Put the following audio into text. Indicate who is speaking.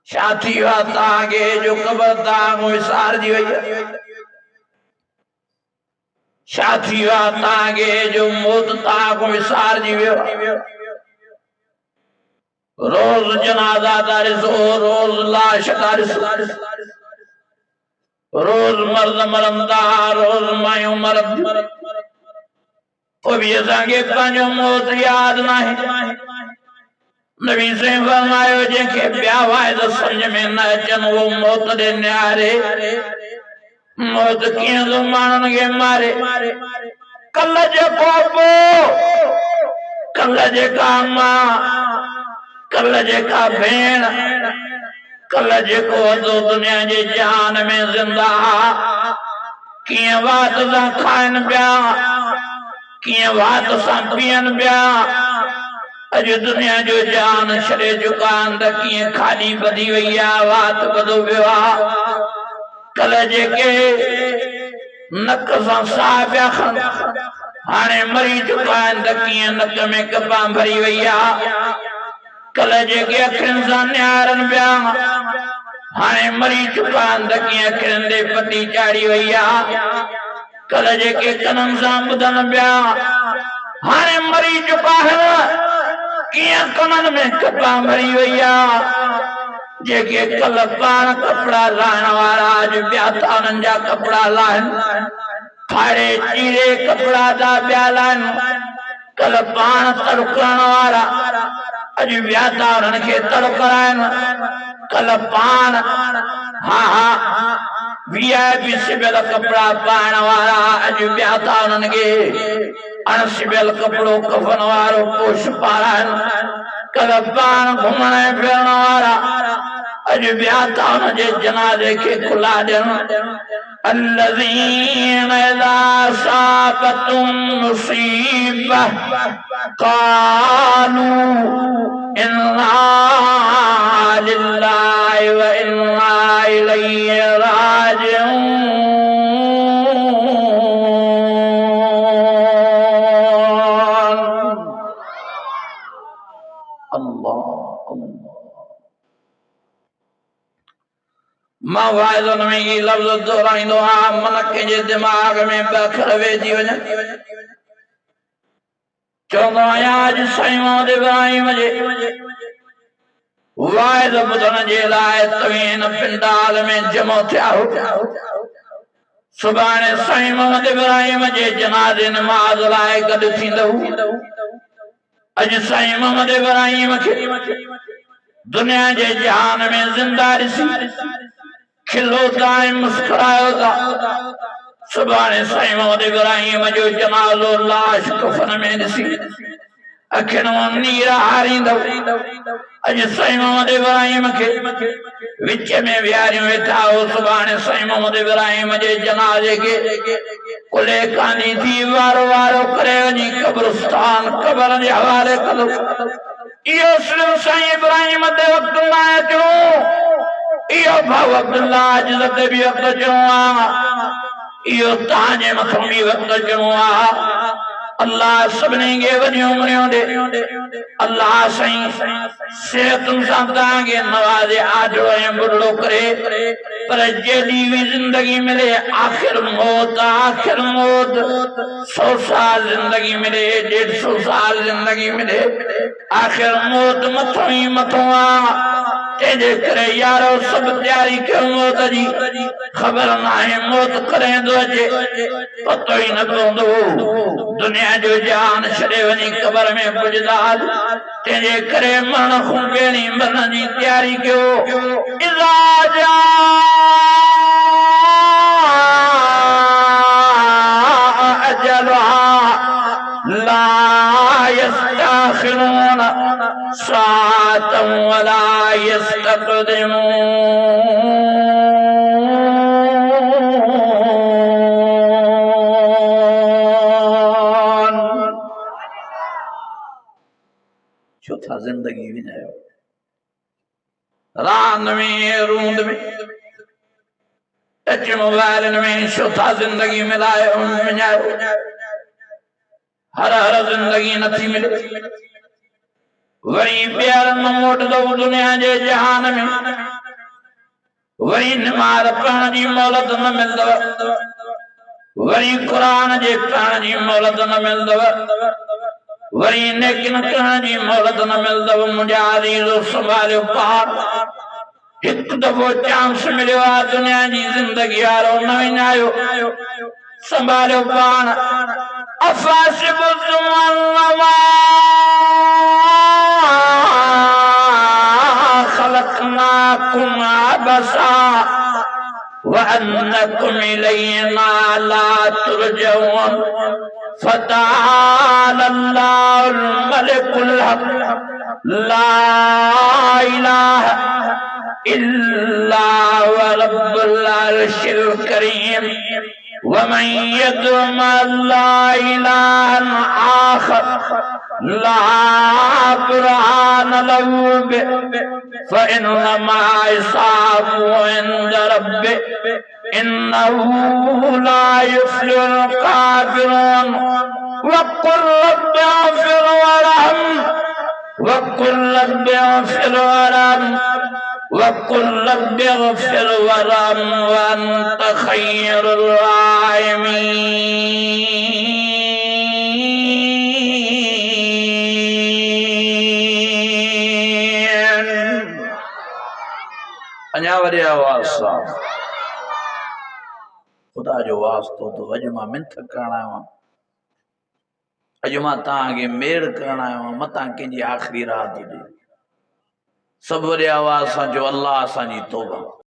Speaker 1: साथी तागे जो कबर तांग विसार जी वही साथी तागे जो मौत तांग विसार जी रोज जनाजा दारिसो रोज लाश दारिसो रोज मर्द मरंदा रोज मायूं मरंदी भी असांखे पंहिंजो मौत याद नाहे नबी से फरमायो जंहिंखे ॿिया वाइद सम्झ में न अचनि वो मौत ॾे निहारे मौत कीअं थो माण्हुनि खे मारे कल जेको कल जेका मां कल जेका भेण कल जेको अधो दुनिया जे जहान में जिंदा कीअं वात सां खाइनि पिया कीअं वात सां पीअनि पिया अॼु दुनिया जो जान छॾे चुका आहिनि त कीअं खाली ॿधी वई आहे वात ॿधो वियो आहे कल जेके नक सां साह पिया खनि हाणे मरी चुका आहिनि त कीअं नक में कपा भरी वई आहे कल जेके अखियुनि सां निहारनि पिया हाणे मरी चुका आहिनि त कीअं अखियुनि ते पटी चाढ़ी वई आहे कल जेके कननि सां ॿुधनि पिया हाणे मरी चुका आहिनि कीअं कननि में कपा भरी वई आहे जेके कल पाण कपिड़ा लाहिण वारा अॼु ॿिया था उन्हनि जा कपिड़ा लाहिनि फाड़े चीरे कपिड़ा था ॿिया लाहिनि कल पाण तड़कण वारा अॼु ॿिया था उन्हनि खे तड़कराइनि कल पाण हा वीआईपी सिबियल कपिड़ा पाइण वारा अॼु ॿिया था उन्हनि खे अणसिबियल कपिड़ो कफन वारो पोश पाराइनि कल पाण घुमण फिरण वारा अॼु ॿिया था उनजे जनाज़े खे खुला ॾियनि الذين إذا أصابتهم مصيبة قالوا إنا لله وإنا إليه راجعون الله मां वाइदनि में ये लफ्ज़ दोहराईंदो आहियां मन कंहिंजे दिमाग़ में बखर वेझी वञे चवंदो आहियां अॼु साईं मोहम्मद इब्राहिम जे वाइद ॿुधण जे लाइ तव्हीं पिंडाल में जमो थिया हो सुभाणे साईं मोहम्मद इब्राहिम जे जनाज़े नमाज़ लाइ गॾु थींदव अॼु साईं मोहम्मद इब्राहिम खे दुनिया जे जहान में ज़िंदा ॾिसी खिलो था मुस्कुरायो था सुभाणे साईं मोहम्मद इब्राहिम जो जनाज़ो लाश कफन में ॾिसी अखियुनि मां नीर हारींदव अॼु साईं मोहम्मद इब्राहिम खे विच में विहारियूं वेठा हो सुभाणे साईं मोहम्मद इब्राहिम जे जनाज़े खे कुले कानी थी वारो वारो करे वञी कब्रिस्तान क़बर जे हवाले कंदो इहो सिर्फ़ साईं इब्राहिम ते वक़्तु न अचो इहो भाउ अब्दुल्ला अॼु ते बि वक़्तु अचणो आहे इहो तव्हांजे मथां बि वक़्तु अचणो आहे अल्लाह सभिनी खे वॾियूं उमिरियूं ॾे अल्लाह साईं सिहतुनि सां तव्हांखे नवाज़े आजो ऐं बुढ़ो करे पर जेॾी बि ज़िंदगी मिले आख़िर मौत 100 साल जिंदगी मिले 150 साल जिंदगी मिले आख़िर मौत मथों ही मथों आहे तेजे करे यारो सब तैयारी कयो मौत जी खबर ना है मौत करें दो अचे पतो ही न पवंदो दुनिया जो जान छड़े वनी कबर में पुजदाल तेजे करे मन खूं बेणी मन जी तैयारी कयो इज़ा जा अजलहा ला यस्ताखिरून सातम वला यस्तक़दिमून चौथा जिंदगी विञायो रांद में रूंद में टच मोबाइल में चौथा जिंदगी मिलायो विञायो हर जिंदगी नथी मिले वरी ॿीहर न मोटंदव दुनिया जे जहान में वरी नमाज़ पढ़ण जी मोहलत न मिलंदव वरी कुरान जे पढ़ण जी मोहलत न मिलंदव वरी नेकिन करण जी मोहलत न मिलंदव मुंहिंजा अज़ीज़ो संभालियो पार एक दफो चांस मिलियो आहे दुनिया जी ज़िंदगी वारो न विञायो संभालियो पाण खलक़नाकुम अबसा वअन्नकुम इलैना ला तुरजऊन फतआला अल्लाहुल मलिकुल हक ला इलाहा इल्ला हुवा रब्बुल अर्शिल करीम वमन यदउ ला इलाहा आखर ला बुरहान लहू बिहि फइन्नमा हिसाबुहु इंद रब्बिहि इन्नहु ला युफ्लिहुल काफिरून वक़ुल रब्बि इग़फिर वरहम वक़ुल रब्बि इग़फिर वरहम वक़ुल रब्बि इग़फिर वरहम वअन्त खैरुर राहिमीन। अञा वरी आवाज़ सां खुदा जो वास्तो तो अॼु मां मिंथ करण आयो आहियां अॼु मां तव्हांखे मेड़ करण आयो आहियां मतां कंहिंजी आख़िरी रात हुजे सब वरी आवाज़ सां जो अल्लाह असांजी तौबा